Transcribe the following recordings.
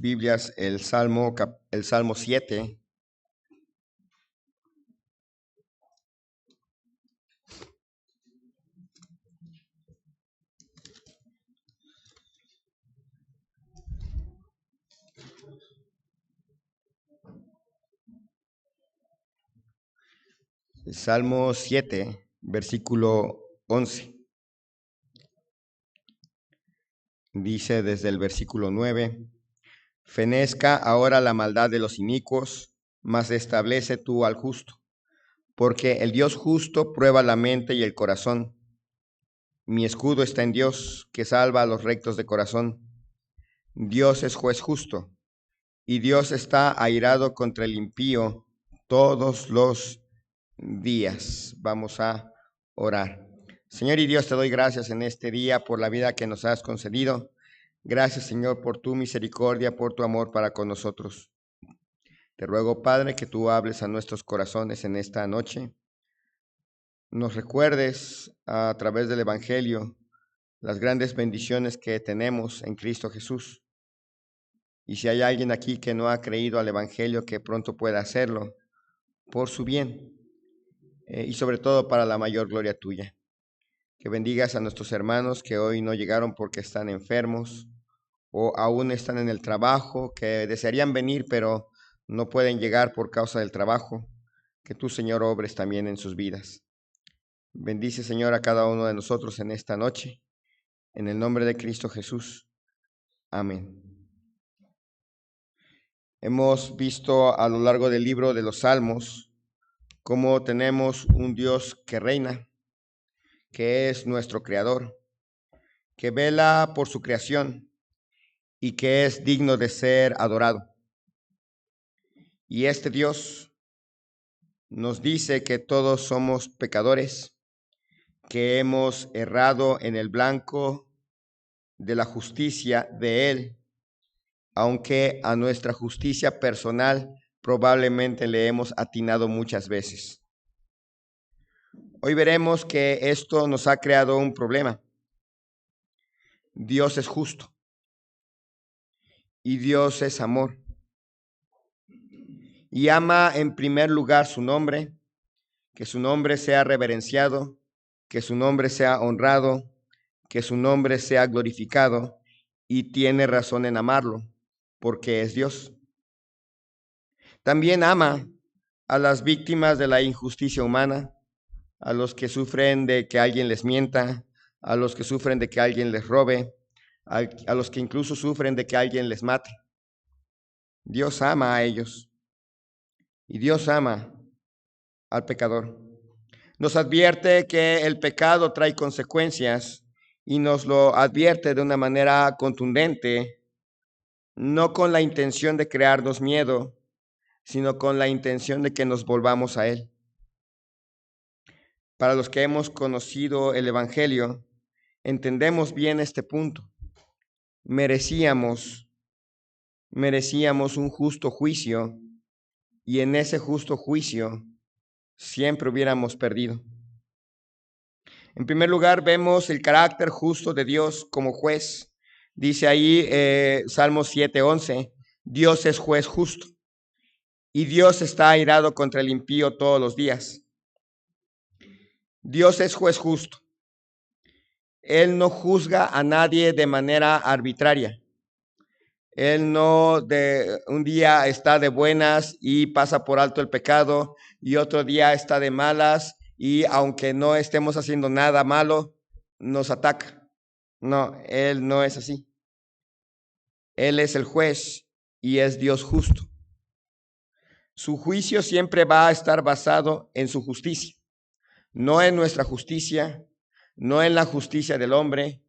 Biblias el Salmo 7. El Salmo 7, versículo 11. Dice desde el versículo 9: Fenezca ahora la maldad de los inicuos, mas establece tú al justo. Porque el Dios justo prueba la mente y el corazón. Mi escudo está en Dios, que salva a los rectos de corazón. Dios es juez justo, y Dios está airado contra el impío todos los días. Vamos a orar. Señor y Dios, te doy gracias en este día por la vida que nos has concedido. Gracias, Señor, por tu misericordia, por tu amor para con nosotros. Te ruego, Padre, que tú hables a nuestros corazones en esta noche. Nos recuerdes a través del Evangelio las grandes bendiciones que tenemos en Cristo Jesús. Y si hay alguien aquí que no ha creído al Evangelio, que pronto pueda hacerlo por su bien y sobre todo para la mayor gloria tuya. Que bendigas a nuestros hermanos que hoy no llegaron porque están enfermos o aún están en el trabajo, que desearían venir pero no pueden llegar por causa del trabajo. Que tú, Señor, obres también en sus vidas. Bendice, Señor, a cada uno de nosotros en esta noche, en el nombre de Cristo Jesús. Amén. Hemos visto a lo largo del libro de los Salmos cómo tenemos un Dios que reina, que es nuestro creador, que vela por su creación y que es digno de ser adorado. Y este Dios nos dice que todos somos pecadores, que hemos errado en el blanco de la justicia de Él, aunque a nuestra justicia personal probablemente le hemos atinado muchas veces. Hoy veremos que esto nos ha creado un problema. Dios es justo y Dios es amor. Y ama en primer lugar su nombre, que su nombre sea reverenciado, que su nombre sea honrado, que su nombre sea glorificado, y tiene razón en amarlo, porque es Dios. También ama a las víctimas de la injusticia humana, a los que sufren de que alguien les mienta, a los que sufren de que alguien les robe, a los que incluso sufren de que alguien les mate. Dios ama a ellos y Dios ama al pecador. Nos advierte que el pecado trae consecuencias y nos lo advierte de una manera contundente, no con la intención de crearnos miedo, sino con la intención de que nos volvamos a Él. Para los que hemos conocido el Evangelio, entendemos bien este punto. Merecíamos un justo juicio y en ese justo juicio siempre hubiéramos perdido. En primer lugar, vemos el carácter justo de Dios como juez. Dice ahí Salmo 7:11, Dios es juez justo y Dios está airado contra el impío todos los días. Dios es juez justo. Él no juzga a nadie de manera arbitraria. Él no un día está de buenas y pasa por alto el pecado y otro día está de malas y aunque no estemos haciendo nada malo, nos ataca. No, Él no es así. Él es el juez y es Dios justo. Su juicio siempre va a estar basado en su justicia, no en nuestra justicia, no en la justicia del hombre,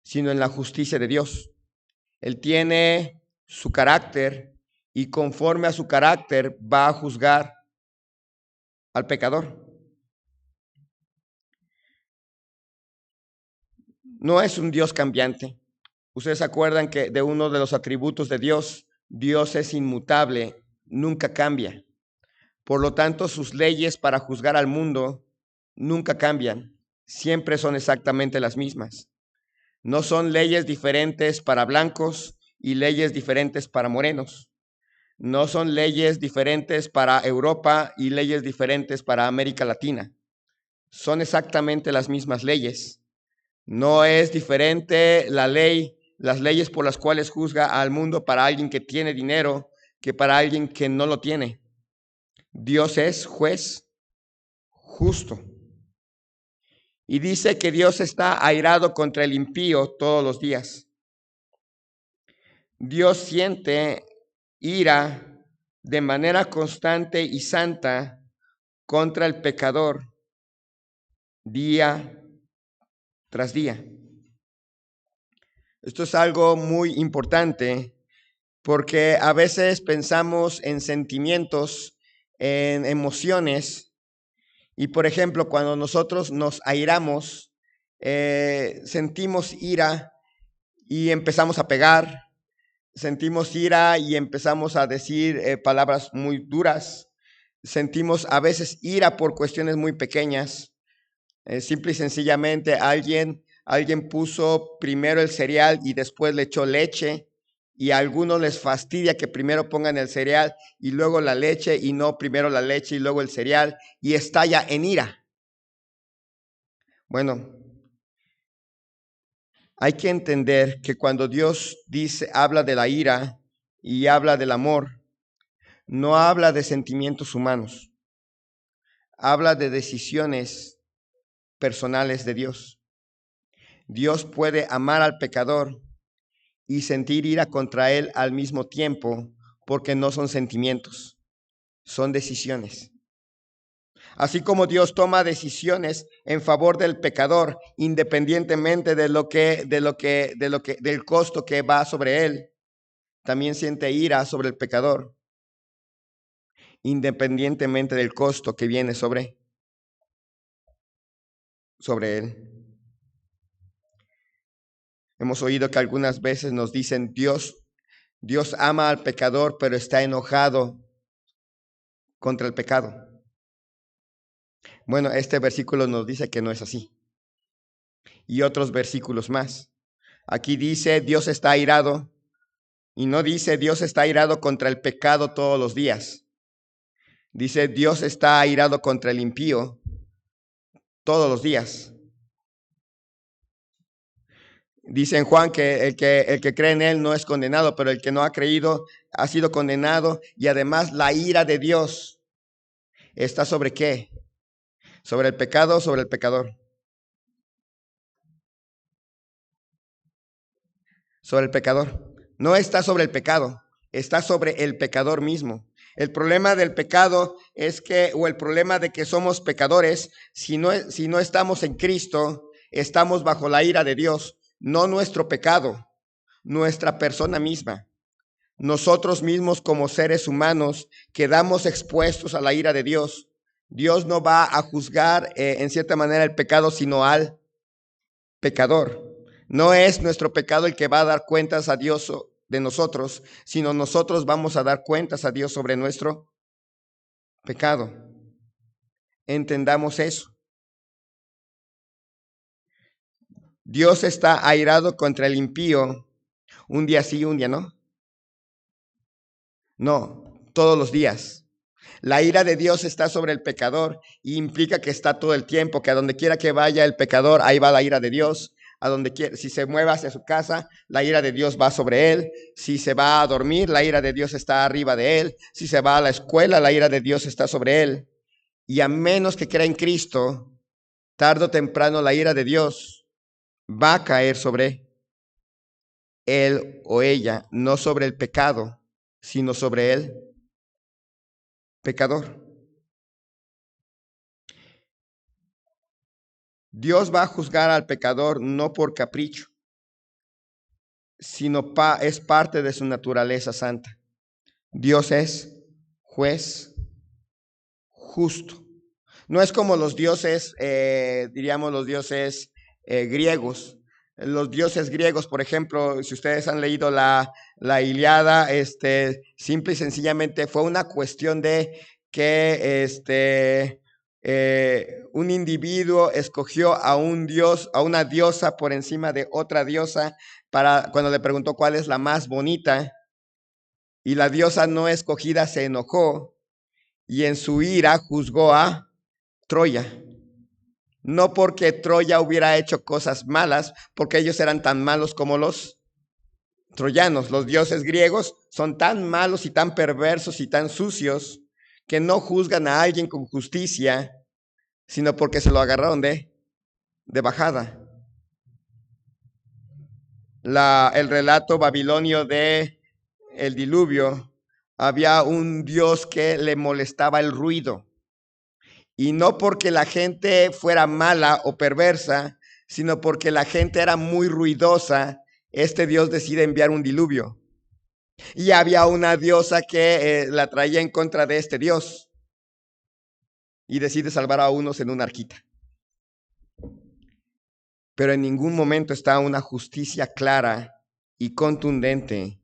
sino en la justicia de Dios. Él tiene su carácter y conforme a su carácter va a juzgar al pecador. No es un Dios cambiante. Ustedes se acuerdan que de uno de los atributos de Dios, Dios es inmutable, nunca cambia. Por lo tanto, sus leyes para juzgar al mundo nunca cambian, siempre son exactamente las mismas. No son leyes diferentes para blancos y leyes diferentes para morenos. No son leyes diferentes para Europa y leyes diferentes para América Latina. Son exactamente las mismas leyes. No es diferente la ley, las leyes por las cuales juzga al mundo para alguien que tiene dinero que para alguien que no lo tiene. Dios es juez justo. Y dice que Dios está airado contra el impío todos los días. Dios siente ira de manera constante y santa contra el pecador día tras día. Esto es algo muy importante porque a veces pensamos en sentimientos, en emociones, y por ejemplo, cuando nosotros nos airamos, sentimos ira y empezamos a pegar, sentimos ira y empezamos a decir palabras muy duras, sentimos a veces ira por cuestiones muy pequeñas. Simple y sencillamente alguien puso primero el cereal y después le echó leche, y a algunos les fastidia que primero pongan el cereal y luego la leche, y no primero la leche y luego el cereal, y estalla en ira. Bueno, hay que entender que cuando Dios habla de la ira y habla del amor, no habla de sentimientos humanos, habla de decisiones personales de Dios. Dios puede amar al pecador y sentir ira contra él al mismo tiempo, porque no son sentimientos, son decisiones. Así como Dios toma decisiones en favor del pecador, independientemente del costo que va sobre él, también siente ira sobre el pecador, independientemente del costo que viene sobre él. Hemos oído que algunas veces nos dicen, Dios ama al pecador, pero está enojado contra el pecado. Bueno, este versículo nos dice que no es así. Y otros versículos más. Aquí dice, Dios está airado, y no dice, Dios está airado contra el pecado todos los días. Dice, Dios está airado contra el impío todos los días. Dice en Juan que el que cree en él no es condenado, pero el que no ha creído ha sido condenado, y además la ira de Dios está ¿sobre qué? ¿Sobre el pecado o sobre el pecador? Sobre el pecador. No está sobre el pecado, está sobre el pecador mismo. El problema del pecado es que, o el problema de que somos pecadores, si no estamos en Cristo, estamos bajo la ira de Dios, no nuestro pecado, nuestra persona misma. Nosotros mismos como seres humanos quedamos expuestos a la ira de Dios. Dios no va a juzgar en cierta manera el pecado, sino al pecador. No es nuestro pecado el que va a dar cuentas a Dios de nosotros, sino nosotros vamos a dar cuentas a Dios sobre nuestro pecado. Entendamos eso. Dios está airado contra el impío un día sí, un día no. No, todos los días. La ira de Dios está sobre el pecador y implica que está todo el tiempo, que a donde quiera que vaya el pecador, ahí va la ira de Dios. A donde quiera, si se mueve hacia su casa, la ira de Dios va sobre él. Si se va a dormir, la ira de Dios está arriba de él. Si se va a la escuela, la ira de Dios está sobre él. Y a menos que crea en Cristo, tarde o temprano la ira de Dios va a caer sobre él o ella, no sobre el pecado, sino sobre el pecador. Dios va a juzgar al pecador no por capricho, sino es parte de su naturaleza santa. Dios es juez justo. No es como los dioses, diríamos los dioses griegos. Los dioses griegos, por ejemplo, si ustedes han leído la Ilíada, simple y sencillamente fue una cuestión de que un individuo escogió a un dios, a una diosa por encima de otra diosa, cuando le preguntó cuál es la más bonita, y la diosa no escogida se enojó y en su ira juzgó a Troya. No porque Troya hubiera hecho cosas malas, porque ellos eran tan malos como los troyanos. Los dioses griegos son tan malos y tan perversos y tan sucios que no juzgan a alguien con justicia, sino porque se lo agarraron de bajada. El relato babilonio de el diluvio, había un dios que le molestaba el ruido. Y no porque la gente fuera mala o perversa, sino porque la gente era muy ruidosa, este dios decide enviar un diluvio. Y había una diosa que la traía en contra de este dios y decide salvar a unos en una arquita. Pero en ningún momento está una justicia clara y contundente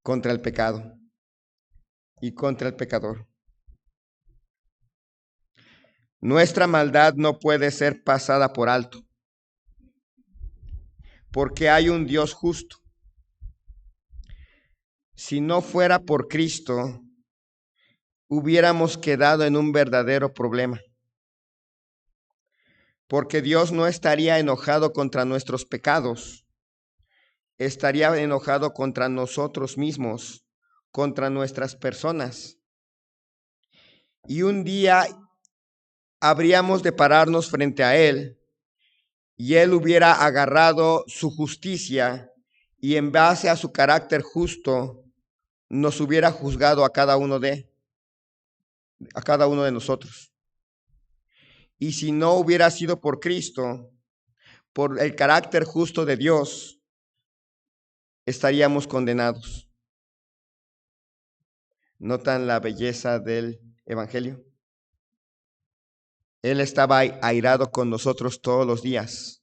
contra el pecado y contra el pecador. Nuestra maldad no puede ser pasada por alto, porque hay un Dios justo. Si no fuera por Cristo, hubiéramos quedado en un verdadero problema, porque Dios no estaría enojado contra nuestros pecados, estaría enojado contra nosotros mismos, contra nuestras personas. Y un día habríamos de pararnos frente a Él y Él hubiera agarrado su justicia y en base a su carácter justo nos hubiera juzgado a cada uno de nosotros. Y si no hubiera sido por Cristo, por el carácter justo de Dios, estaríamos condenados. ¿Notan la belleza del Evangelio? Él estaba airado con nosotros todos los días,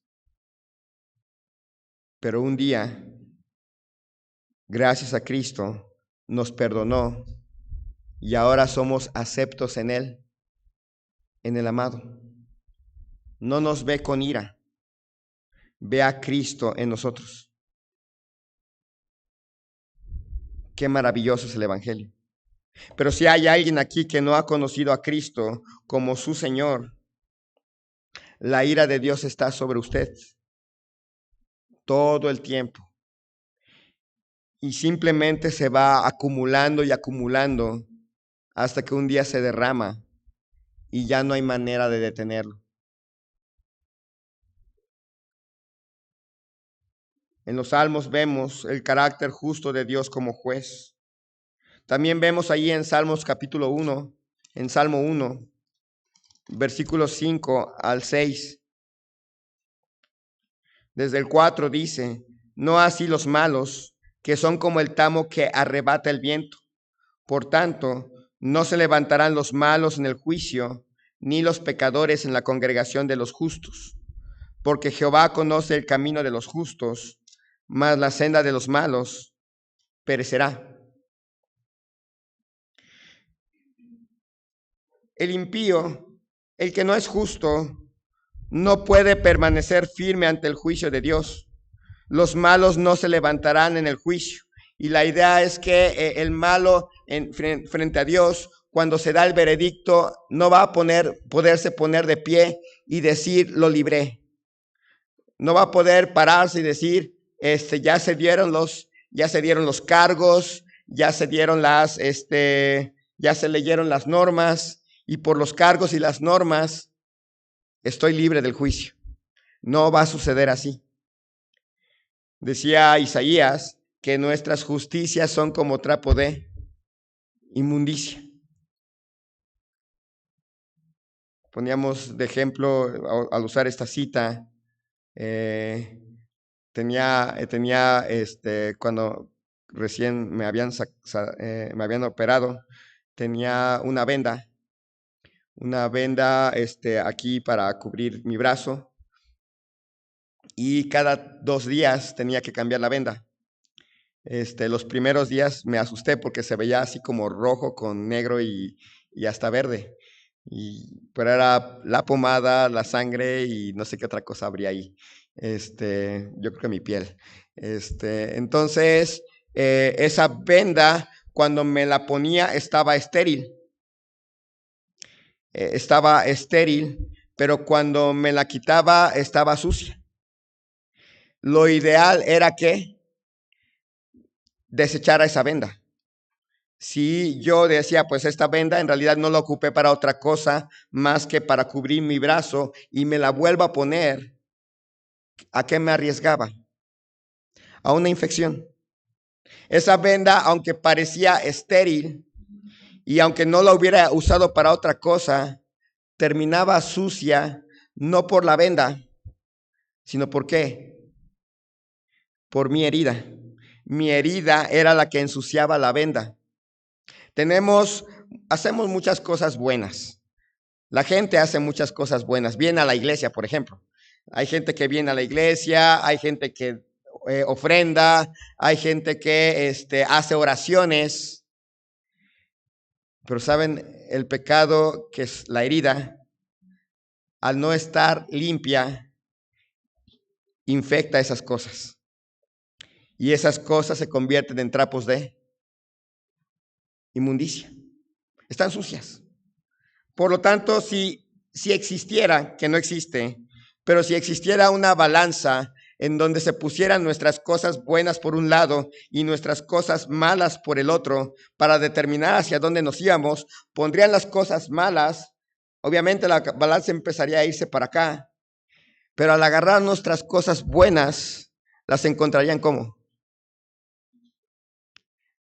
pero un día, gracias a Cristo, nos perdonó y ahora somos aceptos en Él, en el amado. No nos ve con ira, ve a Cristo en nosotros. Qué maravilloso es el Evangelio. Pero si hay alguien aquí que no ha conocido a Cristo como su Señor, la ira de Dios está sobre usted todo el tiempo. Y simplemente se va acumulando y acumulando hasta que un día se derrama y ya no hay manera de detenerlo. En los Salmos vemos el carácter justo de Dios como juez. También vemos ahí en Salmos capítulo 1, en Salmo 1, versículos 5 al 6. Desde el 4 dice, no así los malos, que son como el tamo que arrebata el viento. Por tanto, no se levantarán los malos en el juicio, ni los pecadores en la congregación de los justos. Porque Jehová conoce el camino de los justos, mas la senda de los malos perecerá. El impío, el que no es justo, no puede permanecer firme ante el juicio de Dios. Los malos no se levantarán en el juicio. Y la idea es que el malo frente a Dios, cuando se da el veredicto, no va a poderse poner de pie y decir, lo libré. No va a poder pararse y decir, ya se dieron los cargos, ya se leyeron las normas, y por los cargos y las normas estoy libre del juicio. No va a suceder así. Decía Isaías que nuestras justicias son como trapo de inmundicia. Poníamos de ejemplo al usar esta cita, cuando recién me habían operado, tenía una venda aquí para cubrir mi brazo, y cada 2 días tenía que cambiar la venda. Los primeros días me asusté porque se veía así como rojo con negro y hasta verde. Pero era la pomada, la sangre y no sé qué otra cosa habría ahí. Yo creo que mi piel. Entonces, esa venda, cuando me la ponía, estaba estéril. Estaba estéril, pero cuando me la quitaba, estaba sucia. Lo ideal era que desechara esa venda. Si yo decía, pues esta venda en realidad no la ocupé para otra cosa más que para cubrir mi brazo y me la vuelvo a poner, ¿a qué me arriesgaba? A una infección. Esa venda, aunque parecía estéril y aunque no la hubiera usado para otra cosa, terminaba sucia, no por la venda, sino ¿por qué? Por mi herida. Mi herida era la que ensuciaba la venda. Hacemos muchas cosas buenas. La gente hace muchas cosas buenas. Viene a la iglesia, por ejemplo. Hay gente que viene a la iglesia, hay gente que ofrenda, hay gente que hace oraciones. Pero saben, el pecado, que es la herida, al no estar limpia, infecta esas cosas. Y esas cosas se convierten en trapos de inmundicia. Están sucias. Por lo tanto, si existiera, que no existe, pero si existiera una balanza en donde se pusieran nuestras cosas buenas por un lado y nuestras cosas malas por el otro, para determinar hacia dónde nos íbamos, pondrían las cosas malas, obviamente la balanza empezaría a irse para acá, pero al agarrar nuestras cosas buenas, las encontrarían como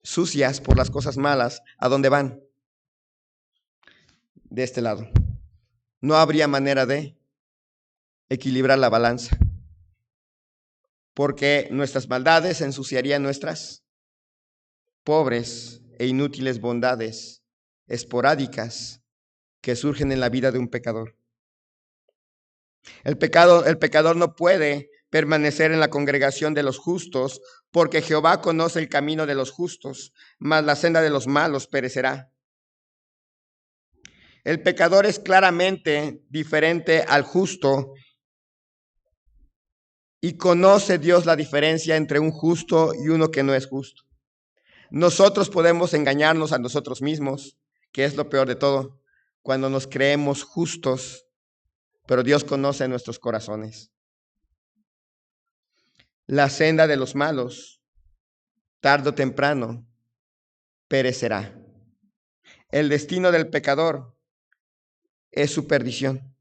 sucias por las cosas malas. ¿A dónde van? De este lado. No habría manera de equilibrar la balanza, porque nuestras maldades ensuciarían nuestras pobres e inútiles bondades esporádicas que surgen en la vida de un pecador. El pecador no puede permanecer en la congregación de los justos, porque Jehová conoce el camino de los justos, mas la senda de los malos perecerá. El pecador es claramente diferente al justo, y conoce Dios la diferencia entre un justo y uno que no es justo. Nosotros podemos engañarnos a nosotros mismos, que es lo peor de todo, cuando nos creemos justos, pero Dios conoce nuestros corazones. La senda de los malos, tarde o temprano, perecerá. El destino del pecador es su perdición.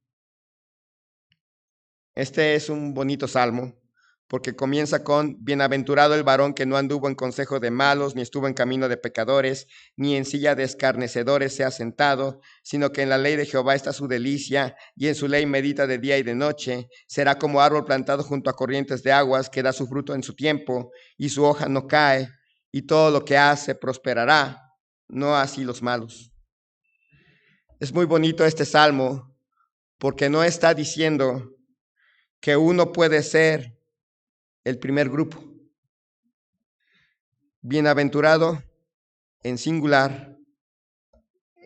Este es un bonito salmo, porque comienza con: bienaventurado el varón que no anduvo en consejo de malos, ni estuvo en camino de pecadores, ni en silla de escarnecedores se ha sentado, sino que en la ley de Jehová está su delicia, y en su ley medita de día y de noche. Será como árbol plantado junto a corrientes de aguas, que da su fruto en su tiempo, y su hoja no cae, y todo lo que hace prosperará. No así los malos. Es muy bonito este salmo, porque no está diciendo que uno puede ser el primer grupo. Bienaventurado, en singular,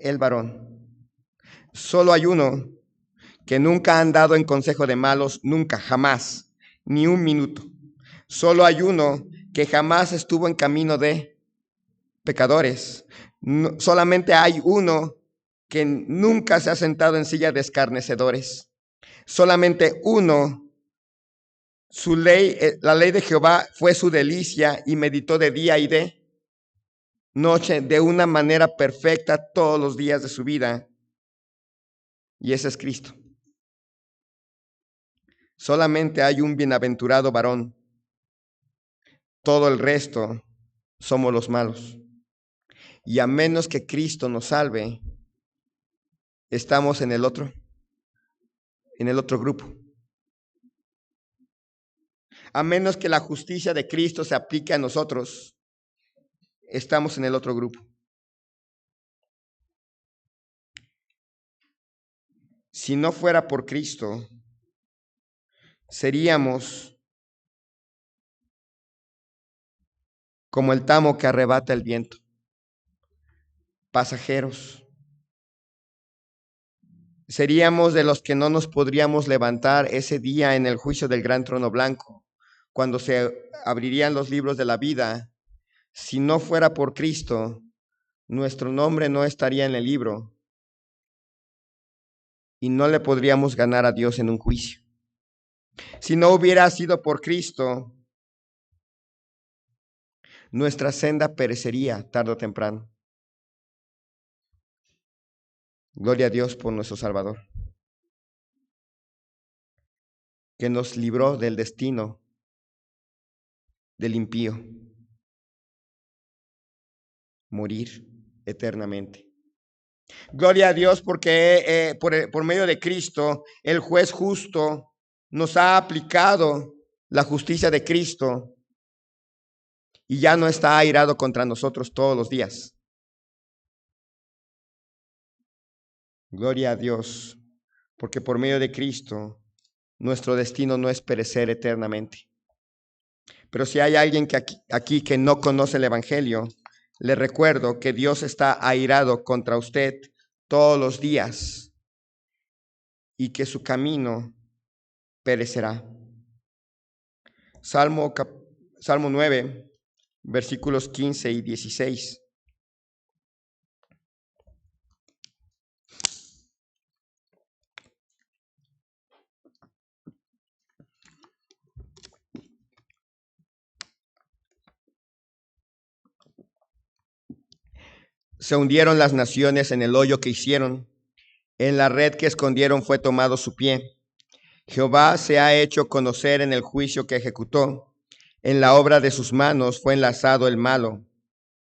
el varón. Solo hay uno que nunca ha andado en consejo de malos, nunca, jamás, ni un minuto. Solo hay uno que jamás estuvo en camino de pecadores. No, solamente hay uno que nunca se ha sentado en silla de escarnecedores. Solamente uno. Su ley, la ley de Jehová fue su delicia, y meditó de día y de noche de una manera perfecta todos los días de su vida. Y ese es Cristo. Solamente hay un bienaventurado varón. Todo el resto somos los malos. Y a menos que Cristo nos salve, estamos en el otro grupo. A menos que la justicia de Cristo se aplique a nosotros, estamos en el otro grupo. Si no fuera por Cristo, seríamos como el tamo que arrebata el viento, pasajeros. Seríamos de los que no nos podríamos levantar ese día en el juicio del gran trono blanco, cuando se abrirían los libros de la vida, si no fuera por Cristo, nuestro nombre no estaría en el libro y no le podríamos ganar a Dios en un juicio. Si no hubiera sido por Cristo, nuestra senda perecería tarde o temprano. Gloria a Dios por nuestro Salvador, que nos libró del destino del impío, morir eternamente. Gloria a Dios porque por medio de Cristo, el juez justo nos ha aplicado la justicia de Cristo y ya no está airado contra nosotros todos los días. Gloria a Dios, porque por medio de Cristo nuestro destino no es perecer eternamente. Pero si hay alguien que aquí que no conoce el Evangelio, le recuerdo que Dios está airado contra usted todos los días y que su camino perecerá. Salmo 9, versículos 15 y 16. Se hundieron las naciones en el hoyo que hicieron, en la red que escondieron fue tomado su pie. Jehová se ha hecho conocer en el juicio que ejecutó, en la obra de sus manos fue enlazado el malo.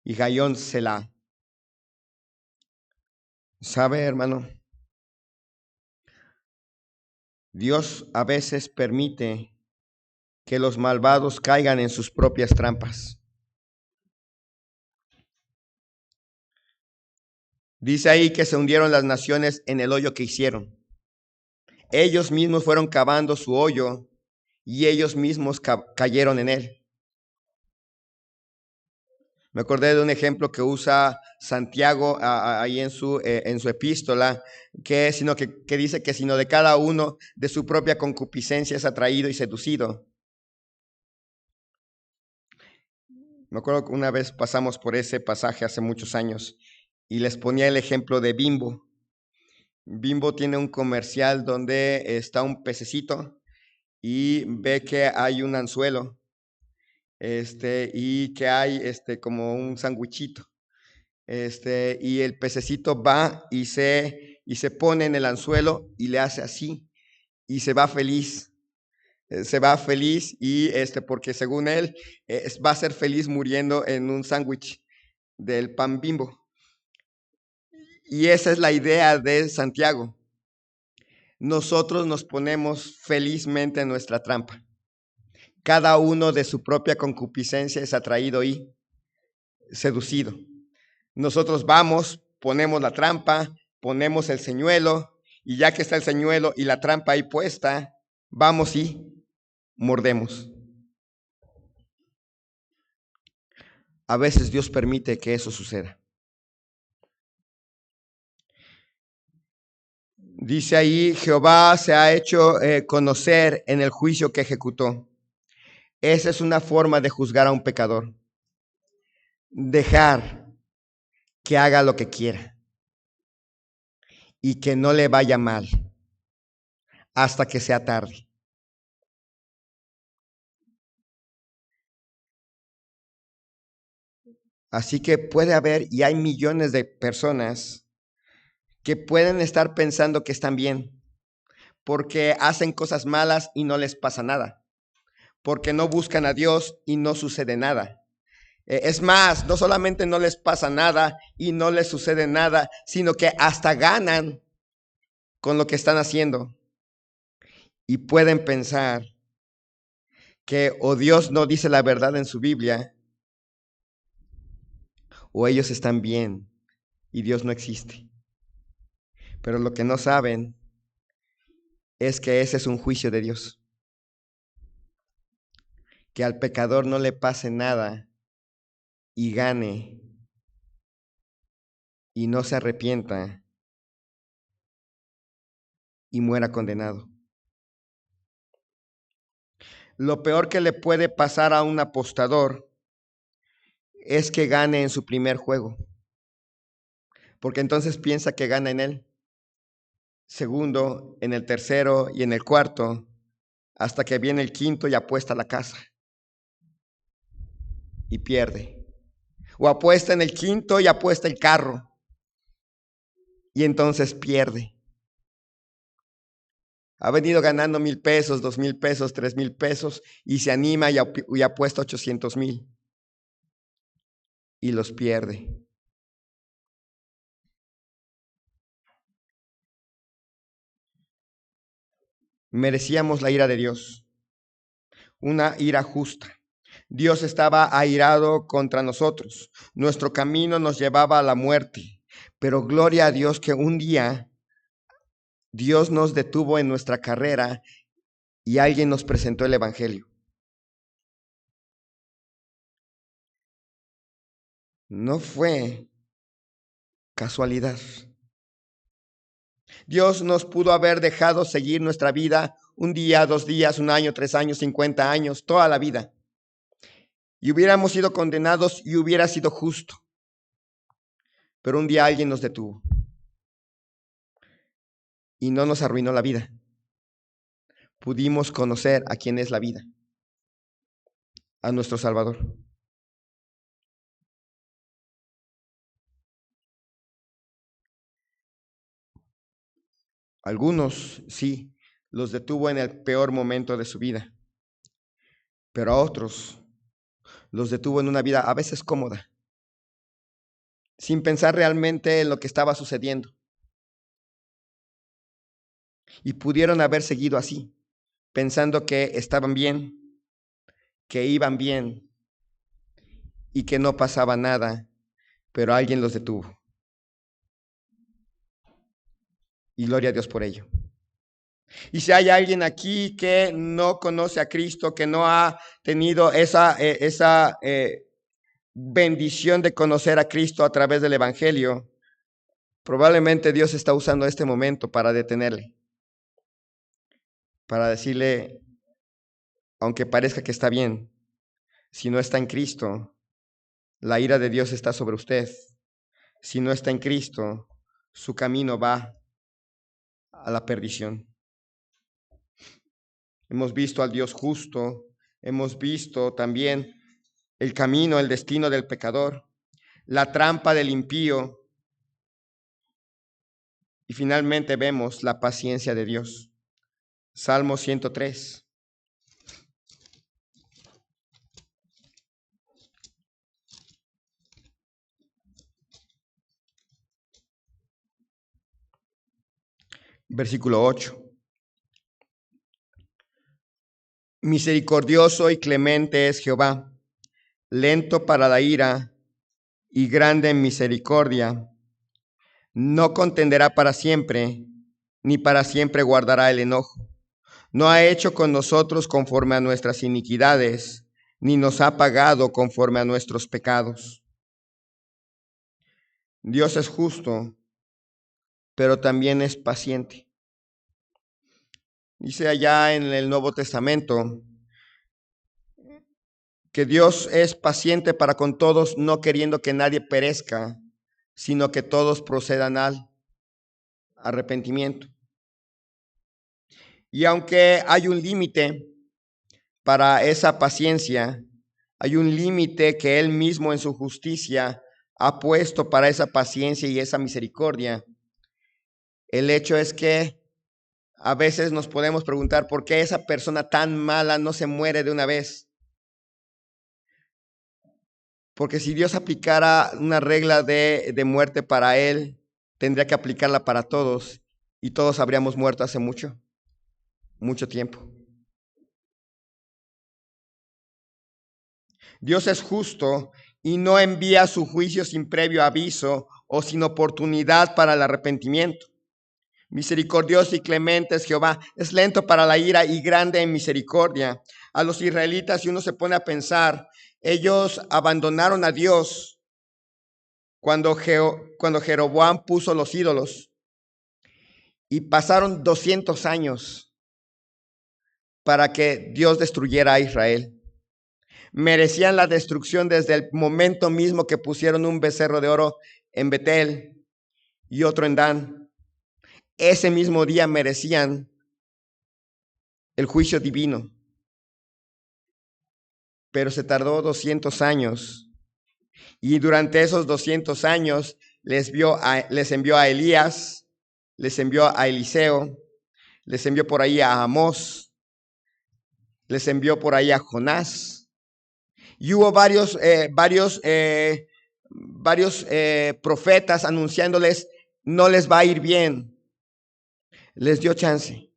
Y Gayón Selah. ¿Sabe, hermano? Dios a veces permite que los malvados caigan en sus propias trampas. Dice ahí que se hundieron las naciones en el hoyo que hicieron. Ellos mismos fueron cavando su hoyo y ellos mismos cayeron en él. Me acordé de un ejemplo que usa Santiago ahí en su epístola, que dice que sino de cada uno de su propia concupiscencia es atraído y seducido. Me acuerdo que una vez pasamos por ese pasaje hace muchos años y les ponía el ejemplo de Bimbo. Bimbo tiene un comercial donde está un pececito y ve que hay un anzuelo, y que hay como un sandwichito. Y el pececito va y se pone en el anzuelo y le hace así y se va feliz. Se va feliz y porque según él va a ser feliz muriendo en un sándwich del pan Bimbo. Y esa es la idea de Santiago. Nosotros nos ponemos felizmente en nuestra trampa. Cada uno de su propia concupiscencia es atraído y seducido. Nosotros vamos, ponemos la trampa, ponemos el señuelo, y ya que está el señuelo y la trampa ahí puesta, vamos y mordemos. A veces Dios permite que eso suceda. Dice ahí, Jehová se ha hecho conocer en el juicio que ejecutó. Esa es una forma de juzgar a un pecador. Dejar que haga lo que quiera y que no le vaya mal hasta que sea tarde. Así que puede haber, y hay millones de personas que pueden estar pensando que están bien, porque hacen cosas malas y no les pasa nada, porque no buscan a Dios y no sucede nada. Es más, no solamente no les pasa nada y no les sucede nada, sino que hasta ganan con lo que están haciendo. Y pueden pensar que o Dios no dice la verdad en su Biblia, o ellos están bien y Dios no existe. Pero lo que no saben es que ese es un juicio de Dios. Que al pecador no le pase nada y gane y no se arrepienta y muera condenado. Lo peor que le puede pasar a un apostador es que gane en su primer juego, porque entonces piensa que gana en el segundo, en el tercero y en el cuarto, hasta que viene el quinto y apuesta la casa y pierde. O apuesta en el quinto y apuesta el carro y entonces pierde. Ha venido ganando 1,000 pesos, 2,000 pesos, 3,000 pesos y se anima y apuesta 800,000 y los pierde. Merecíamos la ira de Dios, una ira justa. Dios estaba airado contra nosotros. Nuestro camino nos llevaba a la muerte. Pero gloria a Dios que un día Dios nos detuvo en nuestra carrera y alguien nos presentó el Evangelio. No fue casualidad. Dios nos pudo haber dejado seguir nuestra vida un día, 2 días, 1 año, 3 años, 50 años, toda la vida. Y hubiéramos sido condenados y hubiera sido justo. Pero un día alguien nos detuvo y no nos arruinó la vida. Pudimos conocer a quién es la vida, a nuestro Salvador. Algunos, sí, los detuvo en el peor momento de su vida, pero a otros los detuvo en una vida a veces cómoda, sin pensar realmente en lo que estaba sucediendo. Y pudieron haber seguido así, pensando que estaban bien, que iban bien y que no pasaba nada, pero alguien los detuvo. Y gloria a Dios por ello. Y si hay alguien aquí que no conoce a Cristo, que no ha tenido esa bendición de conocer a Cristo a través del Evangelio, probablemente Dios está usando este momento para detenerle, para decirle, aunque parezca que está bien, si no está en Cristo, la ira de Dios está sobre usted. Si no está en Cristo, su camino va a la perdición. Hemos visto al Dios justo, hemos visto también el camino, el destino del pecador, la trampa del impío y finalmente vemos la paciencia de Dios. Salmo 103. Versículo 8. Misericordioso y clemente es Jehová, lento para la ira y grande en misericordia. No contenderá para siempre, ni para siempre guardará el enojo. No ha hecho con nosotros conforme a nuestras iniquidades, ni nos ha pagado conforme a nuestros pecados. Dios es justo, pero también es paciente. Dice allá en el Nuevo Testamento que Dios es paciente para con todos, no queriendo que nadie perezca, sino que todos procedan al arrepentimiento. Y aunque hay un límite para esa paciencia, hay un límite que Él mismo en su justicia ha puesto para esa paciencia y esa misericordia. El hecho es que a veces nos podemos preguntar por qué esa persona tan mala no se muere de una vez. Porque si Dios aplicara una regla de muerte para él, tendría que aplicarla para todos y todos habríamos muerto hace mucho tiempo. Dios es justo y no envía su juicio sin previo aviso o sin oportunidad para el arrepentimiento. Misericordioso y clemente es Jehová, es lento para la ira y grande en misericordia. A los israelitas, si uno se pone a pensar, ellos abandonaron a Dios cuando Jeroboam puso los ídolos y pasaron 200 años para que Dios destruyera a Israel. Merecían la destrucción desde el momento mismo que pusieron un becerro de oro en Betel y otro en Dan. Ese mismo día merecían el juicio divino. Pero se tardó 200 años. Y durante esos 200 años les envió a Elías, les envió a Eliseo, les envió por ahí a Amós, les envió por ahí a Jonás. Y hubo varios profetas anunciándoles, no les va a ir bien. Les dio chance.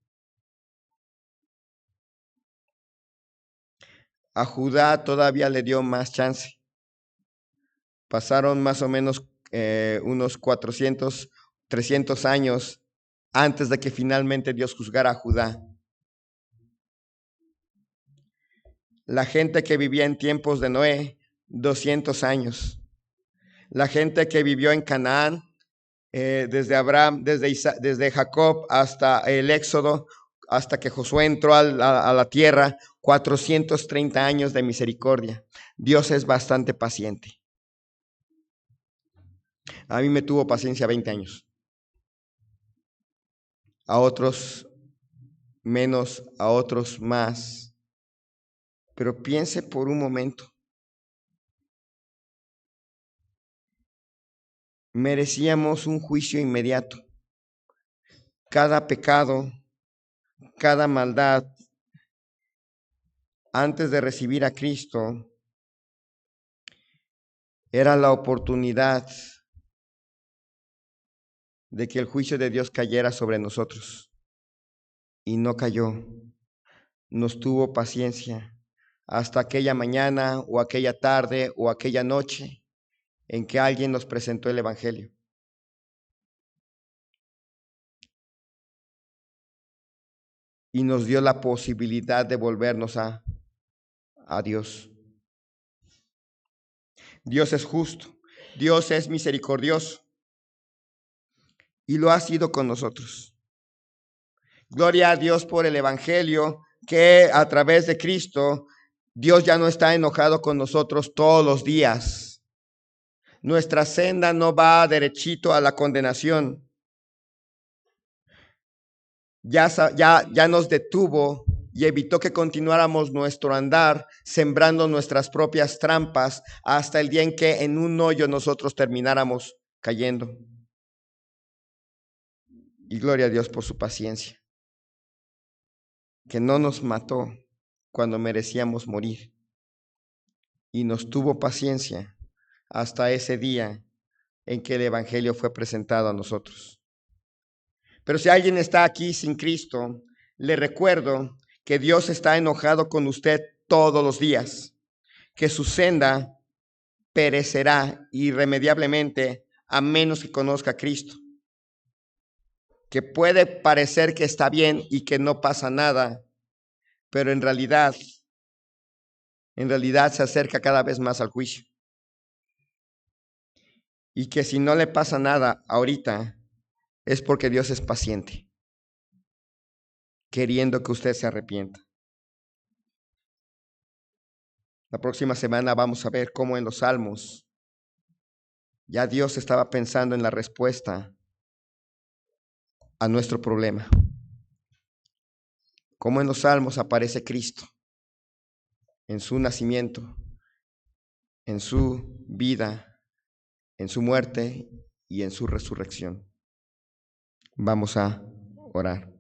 A Judá todavía le dio más chance. Pasaron más o menos unos 400, 300 años antes de que finalmente Dios juzgara a Judá. La gente que vivía en tiempos de Noé, 200 años. La gente que vivió en Canaán, desde Abraham, desde Jacob hasta el Éxodo, hasta que Josué entró a la tierra, 430 años de misericordia. Dios es bastante paciente. A mí me tuvo paciencia 20 años. A otros menos, a otros más. Pero piense por un momento. Merecíamos un juicio inmediato. Cada pecado, cada maldad, antes de recibir a Cristo, era la oportunidad de que el juicio de Dios cayera sobre nosotros. Y no cayó. Nos tuvo paciencia hasta aquella mañana o aquella tarde o aquella noche en que alguien nos presentó el Evangelio. Y nos dio la posibilidad de volvernos a Dios. Dios es justo, Dios es misericordioso y lo ha sido con nosotros. Gloria a Dios por el Evangelio, que a través de Cristo, Dios ya no está enojado con nosotros todos los días. Nuestra senda no va derechito a la condenación. Ya nos detuvo y evitó que continuáramos nuestro andar sembrando nuestras propias trampas hasta el día en que en un hoyo nosotros termináramos cayendo. Y gloria a Dios por su paciencia, que no nos mató cuando merecíamos morir y nos tuvo paciencia hasta ese día en que el Evangelio fue presentado a nosotros. Pero si alguien está aquí sin Cristo, le recuerdo que Dios está enojado con usted todos los días, que su senda perecerá irremediablemente a menos que conozca a Cristo, que puede parecer que está bien y que no pasa nada, pero en realidad se acerca cada vez más al juicio. Y que si no le pasa nada ahorita, es porque Dios es paciente, queriendo que usted se arrepienta. La próxima semana vamos a ver cómo en los Salmos ya Dios estaba pensando en la respuesta a nuestro problema. Cómo en los Salmos aparece Cristo, en su nacimiento, en su vida, en su muerte y en su resurrección. Vamos a orar.